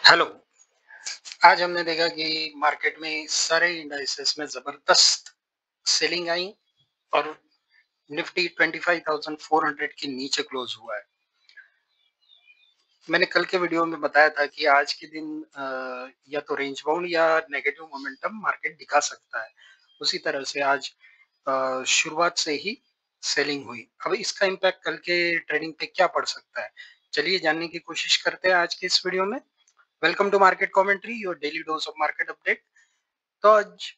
Hello. आज हमने देखा कि मार्केट में सारे इंडाइसेस में जबरदस्त सेलिंग आई और निफ्टी 25,400 के नीचे क्लोज हुआ है। मैंने कल के वीडियो में बताया था कि आज के दिन या तो रेंज बाउंड या नेगेटिव मोमेंटम मार्केट दिखा सकता है। उसी तरह से आज शुरुआत से ही सेलिंग हुई। अब इसका इम्पैक्ट कल के ट्रेडिंग पे क्या पड़ सकता है, चलिए जानने की कोशिश करते हैं आज के इस वीडियो में। Welcome to market commentary, your daily dose of market update. तो आज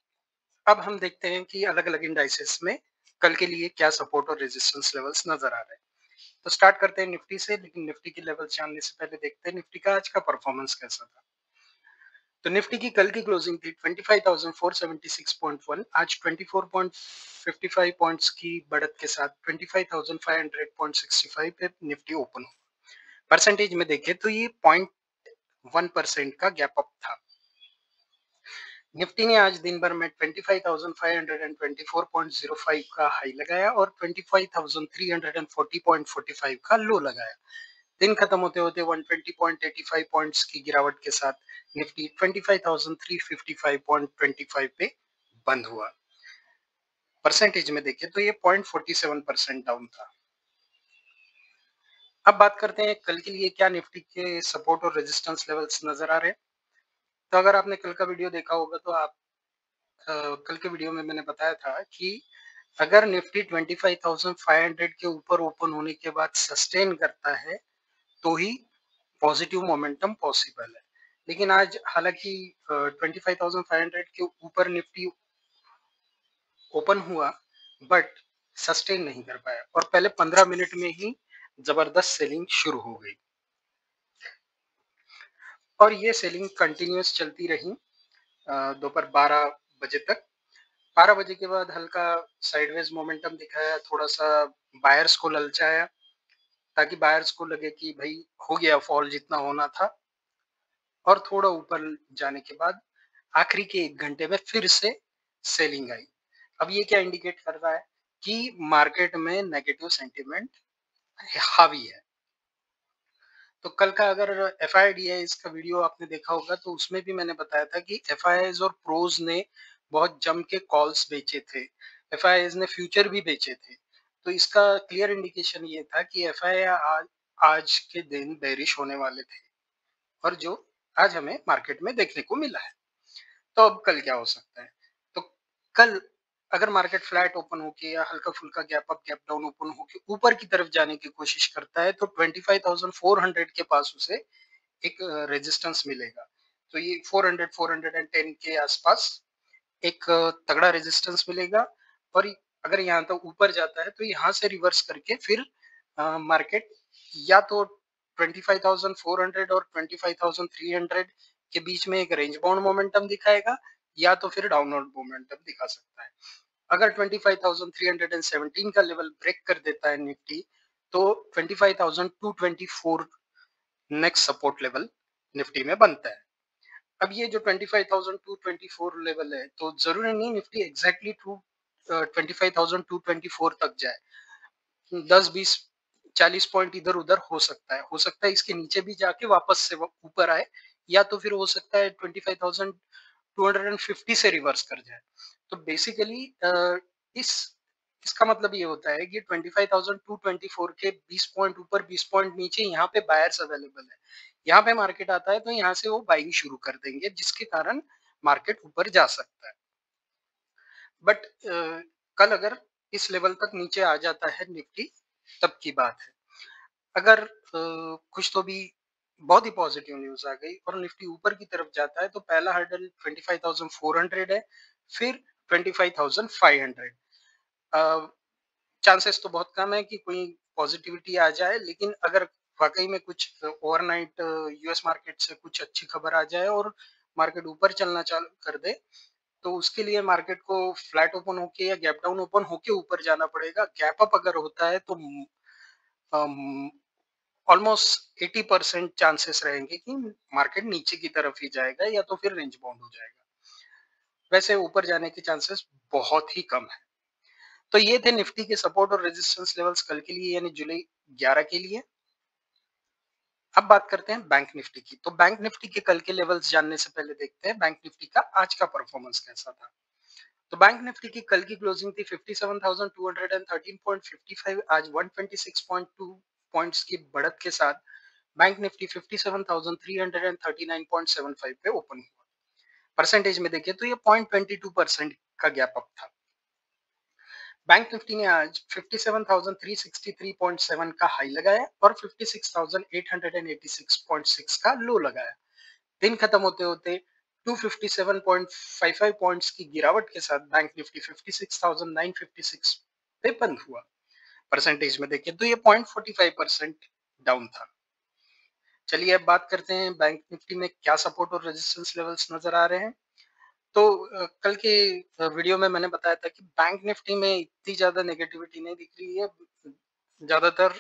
अब हम देखते हैं कि अलग-अलग इंडाइसेस में कल के लिए क्या सपोर्ट और रेजिस्टेंस लेवल्स नजर आ रहे हैं। तो स्टार्ट करते हैं निफ्टी से, लेकिन निफ्टी की लेवल जानने से पहले देखते हैं निफ्टी का आज का परफॉर्मेंस कैसा था। तो निफ्टी की कल की क्लोजिंग थी 25,476.1। आज 24.55 पॉइंट्स की बढ़त के साथ 25,500.65 पे निफ्टी ओपन हुआ। परसेंटेज में देखें तो ये 0.1% का गैप अप था। निफ्टी ने आज दिन भर में 25,524.05 का हाई लगाया और 25,340.45 का लो लगाया। दिन खत्म होते होते 120.85 पॉइंट्स की गिरावट के साथ निफ्टी 25,355.25 पे बंद हुआ। परसेंटेज में देखें तो ये 0.47% डाउन था। अब बात करते हैं कल के लिए क्या निफ्टी के सपोर्ट और रेजिस्टेंस लेवल्स नजर आ रहे हैं। तो अगर आपने कल का वीडियो देखा होगा तो आप कल के वीडियो में मैंने बताया था कि अगर निफ्टी 25,500 के ऊपर ओपन होने के बाद सस्टेन करता है तो ही पॉजिटिव मोमेंटम पॉसिबल है। लेकिन आज हालांकि 25,500 के ऊपर निफ्टी ओपन हुआ, बट सस्टेन नहीं कर पाया और पहले 15 मिनट में ही जबरदस्त सेलिंग शुरू हो गई और ये सेलिंग कंटिन्यूस चलती रही दोपहर 12 बजे तक। 12 बजे के बाद हल्का साइडवेज मोमेंटम दिखाया, थोड़ा सा बायर्स को ललचाया ताकि बायर्स को लगे कि भाई हो गया फॉल जितना होना था, और थोड़ा ऊपर जाने के बाद आखिरी के 1 घंटे में फिर से सेलिंग आई। अब ये क्या इंडिकेट कर रहा है कि मार्केट में नेगेटिव सेंटिमेंट हावी है। तो कल का अगर एफ आई डी का वीडियो आपने देखा होगा तो उसमें भी मैंने बताया था कि एफ और प्रोज ने बहुत जम के कॉल्स बेचे थे, एफ ने फ्यूचर भी बेचे थे। तो इसका क्लियर इंडिकेशन ये था कि एफ आज के दिन बेरिश होने वाले थे और जो आज हमें मार्केट में देखने को मिला है। तो अब कल क्या हो सकता है? तो कल अगर मार्केट फ्लैट ओपन होके या हल्का फुल्का gap up gap down open होके ऊपर की तरफ जाने की कोशिश करता है तो 25,400 के पास उसे एक रेजिस्टेंस मिलेगा। तो ये 400 410 के आसपास एक तगड़ा रेजिस्टेंस मिलेगा। और अगर यहाँ तक ऊपर जाता है तो यहाँ से रिवर्स करके फिर मार्केट या तो 25,400 और 25,300 के बीच में एक रेंज बाउंड मोमेंटम दिखाएगा या तो फिर डाउनवर्ड मोमेंटम दिखा सकता है। अगर 25,317 का लेवल ब्रेक कर देता है निफ्टी तो 25,224 नेक्स्ट सपोर्ट लेवल निफ्टी में बनता है। अब ये जो 25,224 लेवल है तो जरूरी नहीं निफ्टी एग्जैक्टली 25,224 तक जाए। 10 20 40 पॉइंट इधर उधर हो सकता है इसके नीचे भी जाके वापस से ऊपर आए, या तो फिर हो सकता है 25,250 से रिवर्स कर जाए। तो बेसिकली इस इसका मतलब ये होता है कि 25,224 के 20 पॉइंट ऊपर 20 पॉइंट नीचे यहाँ पे बायर्स अवेलेबल है। यहाँ पे मार्केट आता है तो यहाँ से वो बाइंग शुरू कर देंगे जिसके कारण मार्केट ऊपर जा सकता है। बट कल अगर इस लेवल तक नीचे आ जाता है निफ्टी तब की बात है। अगर कुछ तो भी बहुत ही पॉजिटिव न्यूज आ गई और निफ्टी ऊपर की तरफ जाता है तो पहला हर्डल 25,400 है, फिर 25,500। चांसेस तो बहुत कम है कि कोई पॉजिटिविटी आ जाए, लेकिन अगर वाकई में कुछ ओवरनाइट यूएस मार्केट से कुछ अच्छी खबर आ जाए और मार्केट ऊपर चलना चालू कर दे तो उसके लिए मार्केट को फ्लैट ओपन होके या गैप डाउन ओपन होके ऊपर जाना पड़ेगा। गैप अप अगर होता है तो ऑलमोस्ट 80% चांसेस रहेंगे कि मार्केट नीचे की तरफ ही जाएगा या तो फिर रेंज बाउंड हो जाएगा। वैसे ऊपर जाने के चांसेस बहुत ही कम है। तो ये थे निफ्टी के सपोर्ट और रेजिस्टेंस लेवल्स कल के लिए यानी जुलाई 11 के लिए। अब बात करते हैं बैंक निफ्टी की। तो बैंक निफ्टी के कल के लेवल्स जानने से पहले देखते हैं बैंक निफ्टी का आज का परफॉर्मेंस कैसा था। तो बैंक निफ्टी की कल की क्लोजिंग थी 57,213.55। आज 126.2 पॉइंट्स की बढ़त के साथ बैंक निफ्टी 57,339.75 पे ओपन हुआ। परसेंटेज में देखें तो ये 0.22% का गैप अप था। बैंक निफ्टी ने आज 57,363.7 का हाई लगाया और 56,886.6 का लो लगाया। दिन खत्म होते होते 257.55 पॉइंट्स की गिरावट के साथ बैंक निफ्टी 56,956 पे बंद हुआ। परसेंटेज में देखें तो ये 0.45% डाउन था। चलिए अब बात करते हैं बैंक निफ्टी में क्या सपोर्ट और रेजिस्टेंस लेवल्स नजर आ रहे हैं। तो कल के वीडियो में मैंने बताया था कि बैंक निफ्टी में इतनी ज्यादा नेगेटिविटी नहीं दिख रही है। ज्यादातर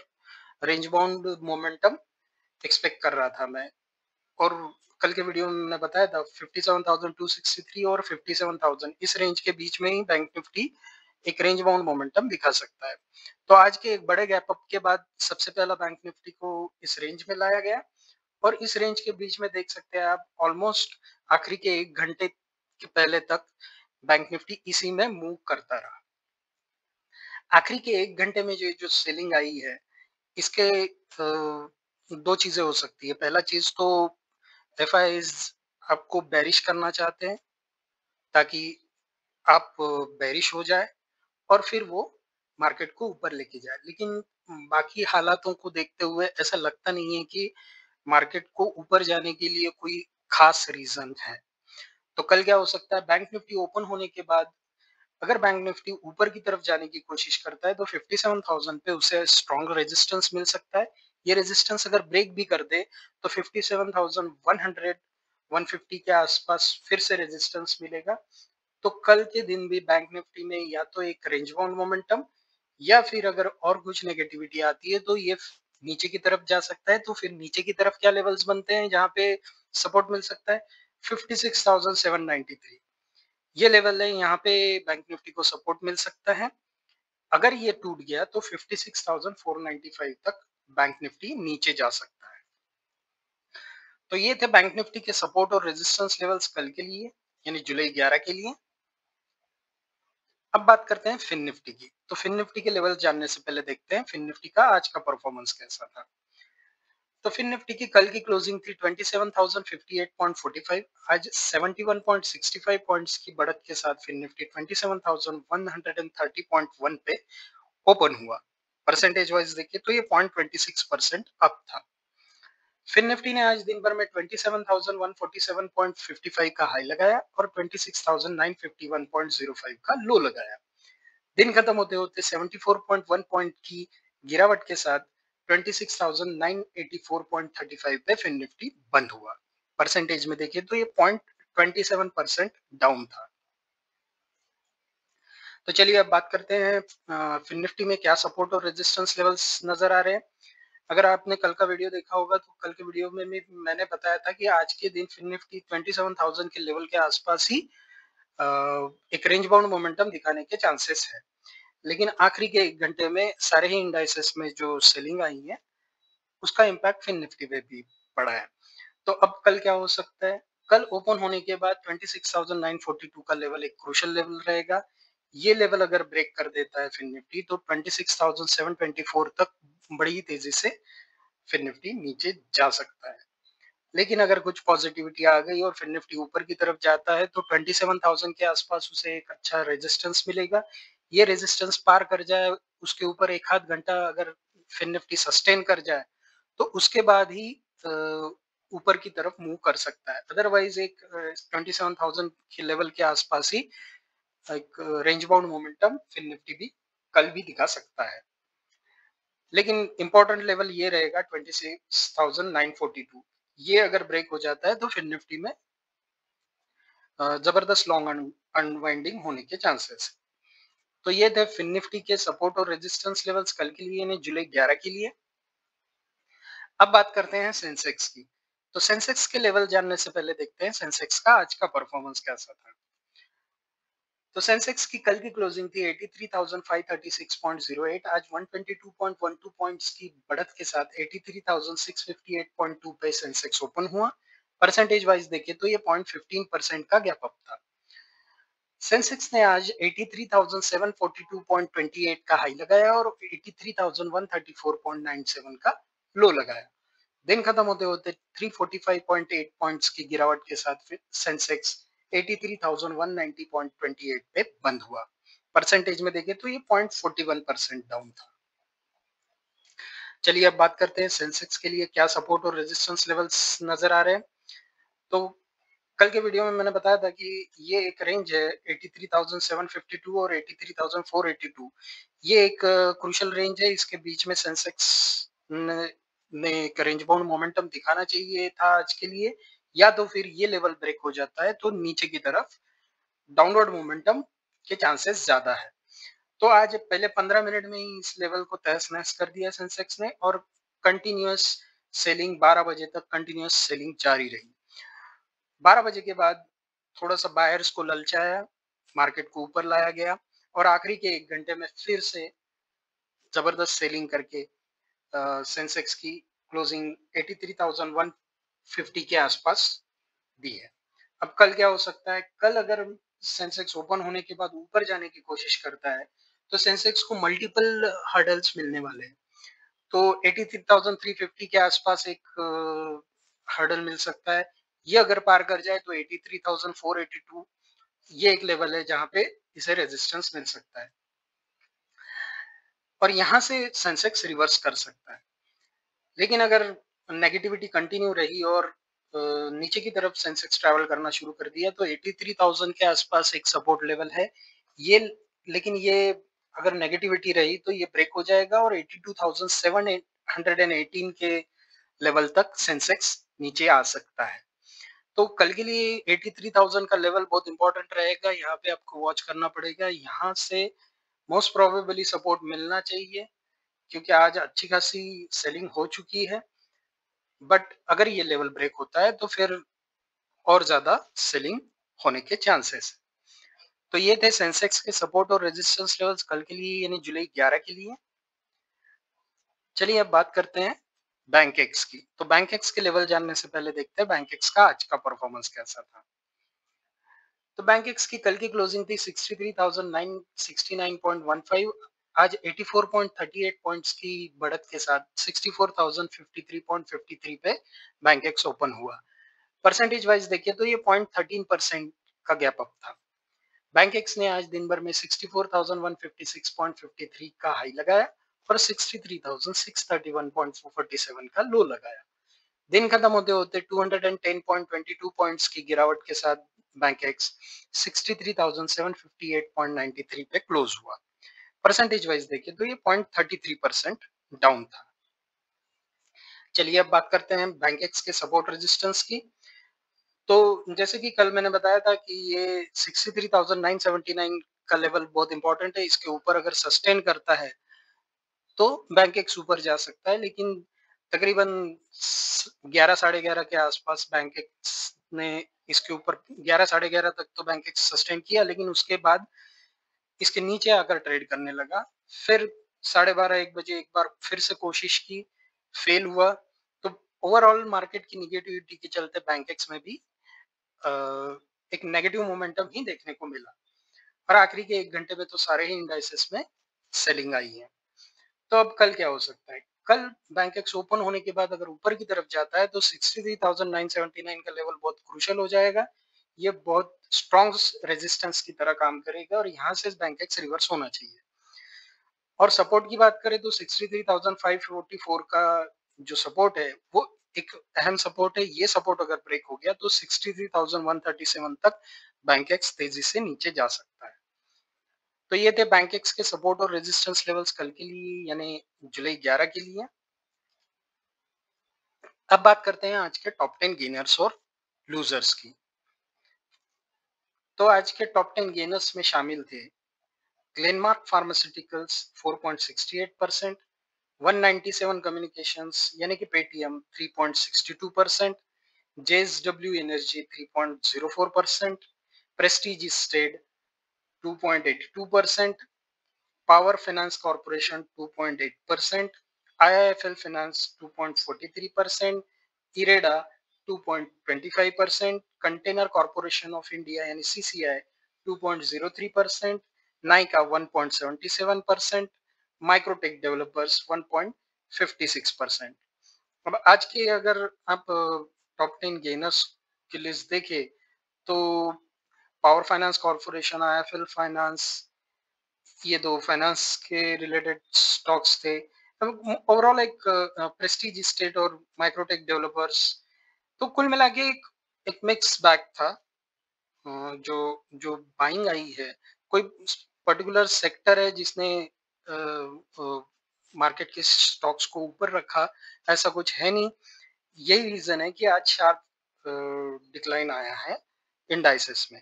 रेंज बाउंड मोमेंटम एक्सपेक्ट कर रहा था मैं, और कल के वीडियो में मैंने बताया था 57,263 और 57,000 इस रेंज के बीच में ही बैंक निफ्टी एक रेंज बाउंड मोमेंटम दिखा सकता है। तो आज के एक बड़े गैप अप के बाद सबसे पहला बैंक निफ्टी को इस रेंज में लाया गया और इस रेंज के बीच में देख सकते हैं आप ऑलमोस्ट आखिरी के 1 घंटे के पहले तक बैंक निफ्टी इसी में मूव करता रहा। आखिरी के 1 घंटे में जो सेलिंग आई है, इसके दो चीजें हो सकती है। पहला चीज तो एफआईज आपको बेरिश करना चाहते हैं ताकि आप बेरिश हो जाए और फिर वो मार्केट को ऊपर लेके जाए, लेकिन बाकी हालातों को देखते हुए ऐसा लगता नहीं है कि मार्केट को ऊपर जाने के लिए कोई खास रीजन है। तो कल क्या हो सकता है, बैंक निफ्टी ओपन होने के बाद अगर बैंक निफ्टी ऊपर की तरफ जाने की कोशिश करता है तो 57,000 पे उसे स्ट्रॉन्ग रेजिस्टेंस मिल सकता है। ये रेजिस्टेंस अगर ब्रेक भी कर दे तो 57,100 150 के आसपास फिर से रेजिस्टेंस मिलेगा। तो कल के दिन भी बैंक निफ्टी में या तो एक रेंज बाउंड मोमेंटम या फिर अगर और कुछ नेगेटिविटी आती है तो ये नीचे की तरफ जा सकता है। तो फिर नीचे की तरफ क्या लेवल्स बनते हैं जहां पे सपोर्ट मिल सकता है, 56,793 ये लेवल है, यहाँ पे बैंक निफ्टी को सपोर्ट मिल सकता है। अगर ये टूट गया तो 56,495 तक बैंक निफ्टी नीचे जा सकता है। तो ये थे बैंक निफ्टी के सपोर्ट और रेजिस्टेंस लेवल्स कल के लिए, यानी जुलाई 11 के लिए। अब बात करते हैं फिन निफ्टी की। तो फिन निफ्टी के लेवल जानने से पहले देखते हैं फिन निफ्टी का आज का परफॉर्मेंस कैसा था। तो फिन निफ्टी की कल की क्लोजिंग थी 27,058.45। आज 71.65 पॉइंट्स की बढ़त के साथ फिन निफ्टी 27,130.1 पे ओपन हुआ। परसेंटेज वाइज देखिए तो ये 0.26% अप था। फिन निफ्टी ने आज दिन भर में 27,147.55 का हाई लगाया और 26,951.05 का लो लगाया। दिन खत्म होते होते 74.1 पॉइंट की गिरावट के साथ 26,984.35 पे फिन निफ्टी बंद हुआ। परसेंटेज में देखिए तो ये 0.27% डाउन था। तो चलिए अब बात करते हैं फिन निफ्टी में क्या सपोर्ट और रेजिस्टेंस लेवल्स नजर आ रहे हैं। अगर आपने कल का वीडियो देखा होगा तो कल के वीडियो में मैंने बताया था कि आज के दिन फिन निफ्टी 27,000 के लेवल के आसपास ही एक रेंज बाउंड मोमेंटम दिखाने के चांसेस है। लेकिन आखिरी के 1 घंटे में सारे ही इंडाइसेस में जो सेलिंग आई है उसका इम्पैक्ट फिन निफ्टी पे भी पड़ा है। तो अब कल क्या हो सकता है, कल ओपन होने के बाद 26,942 का लेवल एक क्रूशियल लेवल रहेगा। ये लेवल अगर ब्रेक कर देता है फिन निफ्टी तो 26,724 तक बड़ी तेजी से फिन निफ्टी नीचे जा सकता है। लेकिन अगर कुछ पॉजिटिविटी आ गई और फिर निफ्टी ऊपर की तरफ जाता है तो 27,000 के आसपास उसे एक अच्छा रेजिस्टेंस मिलेगा। ये रेजिस्टेंस पार कर जाए, उसके ऊपर एक आध घंटा अगर फिर निफ्टी सस्टेन कर जाए तो उसके बाद ही ऊपर की तरफ मूव कर सकता है। अदरवाइज एक 27,000 के लेवल के आसपास ही एक range bound momentum Fin Nifty भी कल भी दिखा सकता है। लेकिन इंपॉर्टेंट लेवल ये रहेगा 26,942। ये अगर ब्रेक हो जाता है तो फिर निफ्टी में जबरदस्त लॉन्ग अनवाइंडिंग होने के चांसेस है। तो ये थे फिन निफ्टी के सपोर्ट और रेजिस्टेंस लेवल्स कल के लिए, यानी जुलाई 11 के लिए। अब बात करते हैं सेंसेक्स की। तो सेंसेक्स के लेवल जानने से पहले देखते हैं सेंसेक्स का आज का परफॉर्मेंस कैसा था। तो सेंसेक्स की कल की क्लोजिंग थी 83,536.08, आज 122.12 पॉइंट्स की बढ़त के साथ 83,658.2 पे सेंसेक्स ओपन हुआ। परसेंटेज वाइज देखें तो ये 0.15% का गैप अप था। सेंसेक्स ने आज 83,742.28 का हाई लगाया और 83,134.97 का लो लगाया। दिन खत्म होते होते 345.8 पॉइंट्स की गिरावट के साथ फिर सेंसेक्स 83,190.28 पे बंद हुआ। परसेंटेज में देखें तो ये 0.41% डाउन था। चलिए अब बात करते हैं सेंसेक्स के लिए क्या सपोर्ट और रेजिस्टेंस लेवल्स नजर आ रहे हैं। तो कल के वीडियो में मैंने बताया था कि ये एक रेंज है 83,752 और 83,482। ये एक क्रूशियल रेंज है, इसके बीच में सेंसेक्स ने एक रेंज बाउंड मोमेंटम दिखाना चाहिए था आज के लिए, या तो फिर ये लेवल ब्रेक हो जाता है तो नीचे की तरफ डाउनवर्ड मोमेंटम के चांसेस ज्यादा है। तो आज पहले 15 मिनट में ही इस लेवल को तहस नहस कर दिया सेंसेक्स ने और कंटिन्यूअस सेलिंग 12 बजे तक कंटिन्यूअस सेलिंग जारी रही। 12 बजे के बाद थोड़ा सा बायर्स को ललचाया, मार्केट को ऊपर लाया गया और आखिरी के 1 घंटे में फिर से जबरदस्त सेलिंग करके सेंसेक्स की क्लोजिंग 83,150 के आसपास दी है। अब कल क्या हो सकता है, कल अगर सेंसेक्स ओपन होने के बाद ऊपर जाने की कोशिश करता है तो सेंसेक्स को मल्टीपल हर्डल्स मिलने वाले हैं। तो 83,350 के आसपास एक हर्डल मिल सकता है, ये अगर पार कर जाए तो 83,482 ये एक लेवल है जहां पे इसे रेजिस्टेंस मिल सकता है और यहां से सेंसेक्स रिवर्स कर सकता है। लेकिन अगर नेगेटिविटी कंटिन्यू रही और नीचे की तरफ सेंसेक्स ट्रैवल करना शुरू कर दिया तो 83,000 के आसपास एक सपोर्ट लेवल है ये, लेकिन ये अगर नेगेटिविटी रही तो ये ब्रेक हो जाएगा और 82,718 के लेवल तक सेंसेक्स नीचे आ सकता है। तो कल के लिए 83,000 का लेवल बहुत इंपॉर्टेंट रहेगा, यहाँ पे आपको वॉच करना पड़ेगा। यहाँ से मोस्ट प्रोबेबली सपोर्ट मिलना चाहिए क्योंकि आज अच्छी खासी सेलिंग हो चुकी है, बट अगर ये लेवल ब्रेक होता है तो फिर और ज्यादा सेलिंग होने के चांसेस। तो ये थे सेंसेक्स के सपोर्ट और रेजिस्टेंस लेवल्स कल के लिए यानी जुलाई 11 के लिए। चलिए अब बात करते हैं बैंक एक्स की। तो बैंक एक्स के लेवल जानने से पहले देखते हैं बैंक एक्स का आज का परफॉर्मेंस कैसा था। तो बैंक एक्स की कल की क्लोजिंग थी 63,969.15, आज 84.38 पॉइंट्स की बढ़त के साथ 64,053.53 पे बैंक एक्स ओपन हुआ। परसेंटेज वाइज देखिए तो ये 0.13% का गैप अप था। बैंक एक्स ने आज दिन भर में 64,156.53 का हाई लगाया और 63,631.47 का लो लगाया। दिन खत्म होते होते 210.22 पॉइंट्स की गिरावट के साथ बैंक एक्स 63,758.93 पे क्लोज हुआ। परसेंटेज वाइज देखें तो ये 0.33% डाउन था। चलिए अब बात करते हैं बैंक एक्स के सपोर्ट रेजिस्टेंस की। तो जैसे कि कल मैंने बताया था कि ये 63,979 का लेवल बहुत इंपॉर्टेंट है, इसके ऊपर अगर सस्टेन करता है तो बैंक एक्स ऊपर जा सकता है, लेकिन तकरीबन 11 साढ़े 11 के आसपास बैंक एक्स ने इसके ऊपर 11 साढ़े 11 तक तो बैंक एक्स सस्टेन किया, लेकिन उसके बाद इसके नीचे आकर ट्रेड करने लगा। फिर 12:30 1 बजे एक बार फिर से कोशिश की, फेल हुआ। तो ओवरऑल मार्केट की निगेटिविटी के चलते बैंक एक्स में भी एक नेगेटिव मोमेंटम ही देखने को मिला और आखिरी के 1 घंटे में तो सारे ही इंडाइसेस में सेलिंग आई है। तो अब कल क्या हो सकता है, कल बैंक एक्स ओपन होने के बाद अगर ऊपर की तरफ जाता है तो 63,979 का लेवल बहुत क्रूशियल हो जाएगा। ये बहुत स्ट्रॉन्ग रेजिस्टेंस की तरह काम करेगा और यहाँ से बैंक एक्स रिवर्स होना चाहिए। और सपोर्ट की बात करें तो 63,544 का जो सपोर्ट है वो एक अहम सपोर्ट है। ये सपोर्ट अगर ब्रेक हो गया तो 63,137 तक बैंक एक्स तेजी से नीचे जा सकता है। तो ये थे बैंक एक्स के सपोर्ट और रेजिस्टेंस लेवल्स कल के लिए यानी जुलाई 11 के लिए। अब बात करते हैं आज के टॉप 10 गेनर्स और लूजर्स की। तो आज के टॉप 10 गेनर्स में शामिल थे ग्लेनमार्क फार्मास्यूटिकल्स 4.68%, 197 कम्युनिकेशंस यानी कि पेटीएम 3.62%, JSW एनर्जी 3.04%, प्रेस्टीज स्टेड 2.82%, power finance corporation 2.8%, IIFL finance 2.43%, IREDA 2.25%, container corporation of India यानी सीसीआई 2.03%, नाइका 1.77%, माइक्रोटेक डेवलपर्स 1.56%। अब आज के अगर आप टॉप 10 गेनर्स की लिस्ट देखें तो power finance corporation, IFL finance, ये दो फाइनेंस के रिलेटेड स्टॉक्स थे। ओवरऑल एक प्रेस्टीज स्टेट और माइक्रोटेक डेवलपर्स, तो कुल मिला के एक मिक्स बैग था। जो जो बाइंग आई है, कोई पर्टिकुलर सेक्टर है जिसने मार्केट के स्टॉक्स को ऊपर रखा, ऐसा कुछ है नहीं। यही रीजन है कि आज शार्प डिक्लाइन आया है इंडाइसेस में।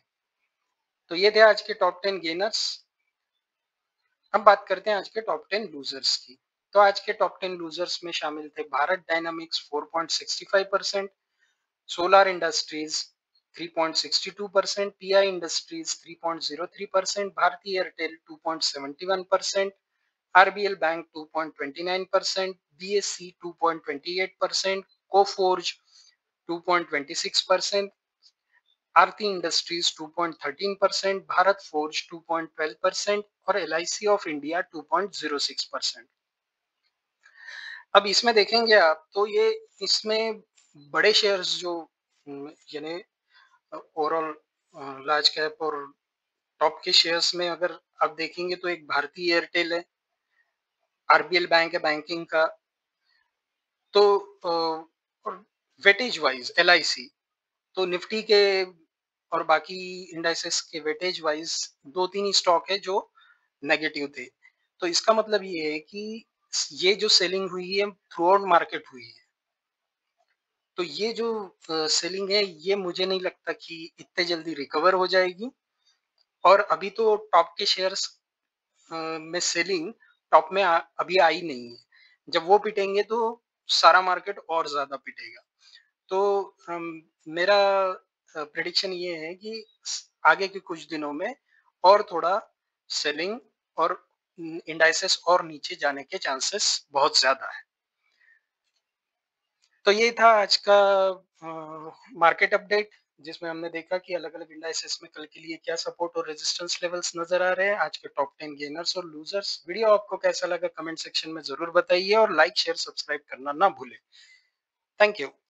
तो ये थे आज के टॉप 10 गेनर्स। अब बात करते हैं आज के टॉप 10 लूजर्स की। तो आज के टॉप 10 लूजर्स में शामिल थे Bharat dynamics 4.65%, solar industries 3.62%, PI industries 3.03%, Bharti Airtel 2.71%, RBL bank 2.29%, BSC 2.28%, Coforge 2.26%, Aarti industries 2.13%, Bharat forge 2.12% और एलआईसी ऑफ इंडिया 2.06%। अब इसमें देखेंगे आप तो ये इसमें बड़े शेयर्स जो यानी ओवरऑल लार्ज कैप और टॉप के शेयर्स में अगर आप देखेंगे तो एक भारती एयरटेल है, आरबीएल बैंक है बैंकिंग का, तो वेटेज वाइज एलआईसी, तो निफ्टी के और बाकी इंडाइसेस के वेटेज वाइज दो तीन ही स्टॉक है जो नेगेटिव थे। तो इसका मतलब ये है कि ये जो सेलिंग हुई है थ्रू आउट मार्केट हुई है। तो ये जो सेलिंग है ये मुझे नहीं लगता कि इतने जल्दी रिकवर हो जाएगी। और अभी तो टॉप के शेयर्स में सेलिंग टॉप में अभी आई नहीं है। जब वो पिटेंगे तो सारा मार्केट और ज्यादा पिटेगा। तो मेरा प्रेडिक्शन ये है कि आगे के कुछ दिनों में और थोड़ा सेलिंग और इंडाइसेस और नीचे जाने के चांसेस बहुत ज्यादा है। तो ये था आज का मार्केट अपडेट, जिसमें हमने देखा कि अलग अलग इंडाइसेस में कल के लिए क्या सपोर्ट और रेजिस्टेंस लेवल्स नजर आ रहे हैं, आज के टॉप 10 गेनर्स और लूजर्स। वीडियो आपको कैसा लगा कमेंट सेक्शन में जरूर बताइए और लाइक शेयर सब्सक्राइब करना ना भूलें। Thank you.